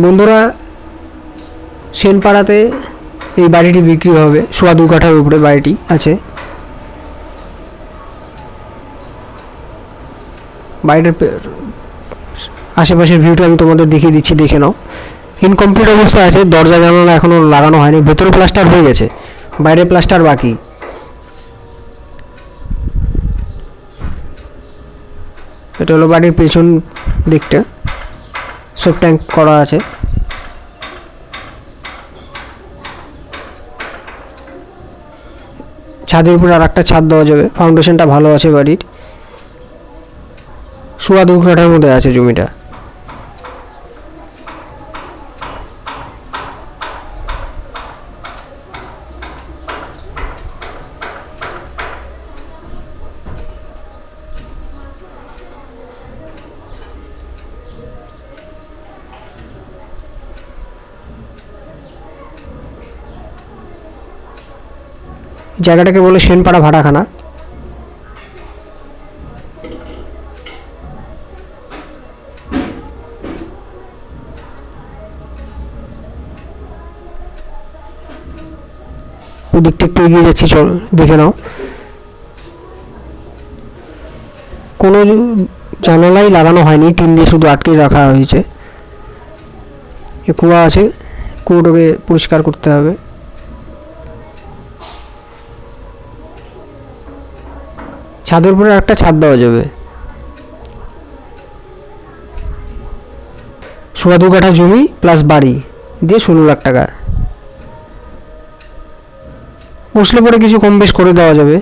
বন্ধুরা, সেনপাড়াতে এই বাড়িটি বিক্রি হবে। 2.25 কাঠার উপরে বাড়িটি আছে। বাড়িটার আশেপাশের ভিউটা আমি তোমাদের দেখিয়ে দিচ্ছি, দেখে নাও। ইনকমপ্লিট অবস্থায় আছে, দরজা জানালা এখনও লাগানো হয়নি। ভেতরে প্লাস্টার হয়ে গেছে, বাইরে প্লাস্টার বাকি। এটা হলো বাড়ির পেছন দিকটা, সব ট্যাঙ্ক করা আছে। ছাদের উপরে আর একটা ছাদ দেওয়া যাবে। ফাউন্ডেশনটা ভালো আছে বাড়ির। 2.25 কাঠার মধ্যে আছে জমিটা। জায়গাটাকে বলে সেনপাড়া ভাড়াখানা। ওদিকটা একটু এগিয়ে যাচ্ছি, চল দেখে নাও। কোনো জানালাই লাগানো হয়নি, টিন দিয়ে শুধু আটকে রাখা হয়েছে। কুয়া আছে, কুয়োটাকে পরিষ্কার করতে হবে। ছাদের উপরে একটা ছাদ দেওয়া যাবে। 2.25 কাঠা জমি প্লাস বাড়ি দিয়ে 16 লাখ টাকা। বসলে পরে কিছু কম বেশ করে দেওয়া যাবে।